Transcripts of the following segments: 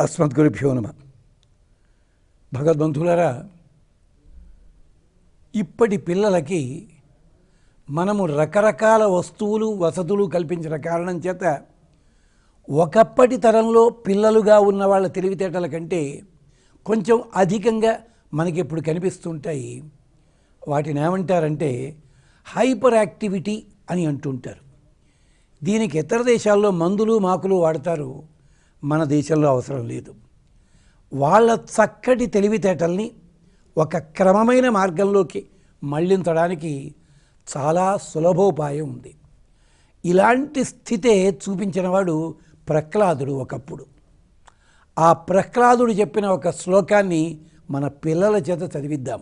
అస్మద్గురుభ్యో నమః. భగవద్బంధువులారా, ఇప్పటి పిల్లలకి మనము రకరకాల వస్తువులు వసతులు కల్పించిన కారణం చేత ఒకప్పటి తరంలో పిల్లలుగా ఉన్న వాళ్ళ తెలివితేటల కంటే కొంచెం అధికంగా మనకి ఇప్పుడు కనిపిస్తుంటాయి. వాటిని ఏమంటారంటే హైపర్ యాక్టివిటీ అని అంటుంటారు. దీనికి ఇతర దేశాల్లో మందులు మాకులు వాడతారు, మన దేశంలో అవసరం లేదు. వాళ్ళ చక్కటి తెలివితేటల్ని ఒక క్రమమైన మార్గంలోకి మళ్లించడానికి చాలా సులభోపాయం ఉంది. ఇలాంటి స్థితే చూపించినవాడు ప్రహ్లాదుడు ఒకప్పుడు. ఆ ప్రహ్లాదుడు చెప్పిన ఒక శ్లోకాన్ని మన పిల్లల చేత చదివిద్దాం,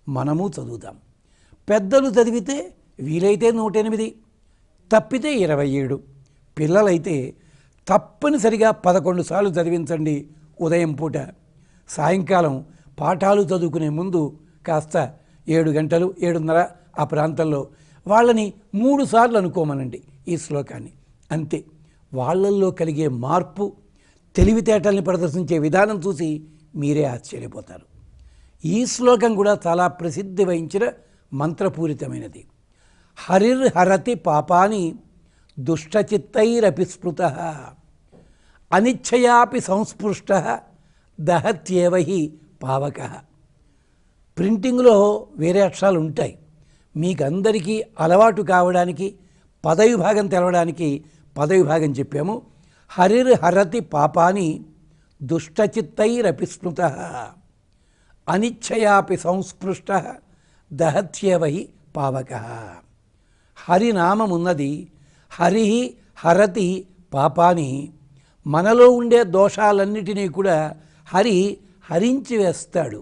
మనము చదువుదాం. పెద్దలు చదివితే వీలైతే 108, తప్పితే 27, పిల్లలైతే తప్పనిసరిగా 11 సార్లు చదివించండి. ఉదయం పూట, సాయంకాలం పాఠాలు చదువుకునే ముందు కాస్త 7 గంటలు 7:30 ఆ ప్రాంతంలో వాళ్ళని 3 సార్లు అనుకోమనండి ఈ శ్లోకాన్ని. అంతే. వాళ్ళల్లో కలిగే మార్పు, తెలివితేటల్ని ప్రదర్శించే విధానం చూసి మీరే ఆశ్చర్యపోతారు. ఈ శ్లోకం కూడా చాలా ప్రసిద్ధి వహించిన మంత్రపూరితమైనది. హరిర్హరతి పాపాని దుష్టచిత్తైరపి స్మృతః అనిచ్ఛయాపి సంస్పృష్టః దహత్యేవహి పావకః. ప్రింటింగ్లో వేరే అక్షరాలు ఉంటాయి. మీకు అందరికీ అలవాటు కావడానికి, పదవి భాగం తెలవడానికి పదవి భాగం చెప్పాము. హరిర్హరతి పాపాని దుష్టచిత్తైరపి స్మృతః అనిచ్ఛయాపి సంస్పృష్టః దహత్యేవహి పావకః. హరినామమున్నది. హరి హరతి పాపాని, మనలో ఉండే దోషాలన్నిటినీ కూడా హరి హరించి వేస్తాడు.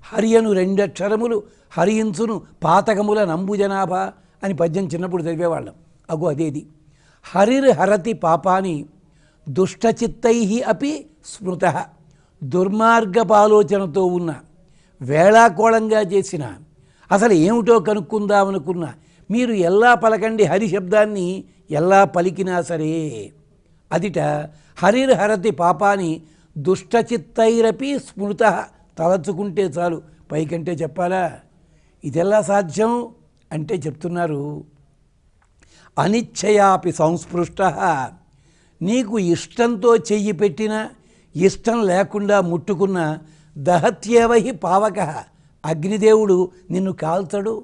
హరి అను 2 అక్షరములు హరించును పాతకముల నంబు జనాభా అని పద్యం చిన్నప్పుడు చదివేవాళ్ళం. అగో అదేది. హరిర్ హరతి పాపాని దుష్టచిత్తై అపి స్మృతః. దుర్మార్గపాలోచనతో ఉన్న, వేళాకోళంగా చేసిన, అసలు ఏమిటో కనుక్కుందామనుకున్న మీరు ఎలా పలకండి, హరి శబ్దాన్ని ఎలా పలికినా సరే అదిట హరిర్ హరతి పాపాని దుష్టచిత్తైరపి స్మృతః. తలచుకుంటే చాలు, పైకంటే చెప్పాలా? ఇదెలా సాధ్యం అంటే చెప్తున్నారు, అనిచ్ఛయాపి సంస్పృష్టః. నీకు ఇష్టంతో చెయ్యి పెట్టినా, ఇష్టం లేకుండా ముట్టుకున్న దహత్యేవహి పావకః. అగ్నిదేవుడు నిన్ను కాల్చడు.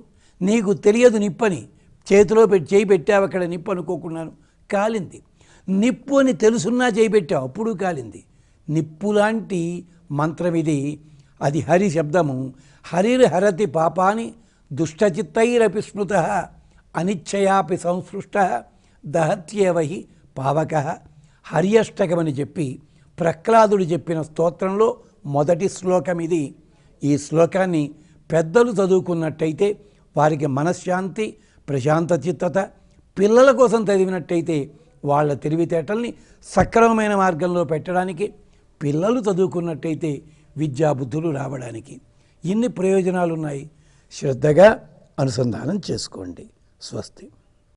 నీకు తెలియదు నిప్పని, చేతిలో చేయి పెట్టావు, అక్కడ నిప్పు అనుకోకున్నాను, కాలింది. నిప్పు అని తెలుసున్నా చేయి పెట్టావు, అప్పుడు కాలింది. నిప్పులాంటి మంత్రం ఇది. అది హరి శబ్దము. హరిర్ హరతి పాపాని దుష్టచిత్తైరపి స్మృతః అనిచ్ఛయాపి సంస్పృష్టః దహత్యేవహి పావకః. హర్యష్టకమని చెప్పి ప్రహ్లాదుడు చెప్పిన స్తోత్రంలో మొదటి శ్లోకం ఇది. ఈ శ్లోకాన్ని పెద్దలు చదువుకున్నట్టయితే వారికి మనశ్శాంతి, ప్రశాంత చిత్తత. పిల్లల కోసం చదివినట్టయితే వాళ్ళ తెలివితేటల్ని సక్రమమైన మార్గంలో పెట్టడానికి, పిల్లలు చదువుకున్నట్టయితే విద్యాబుద్ధులు రావడానికి ఇన్ని ప్రయోజనాలు ఉన్నాయి. శ్రద్ధగా అనుసంధానం చేసుకోండి. స్వస్తి.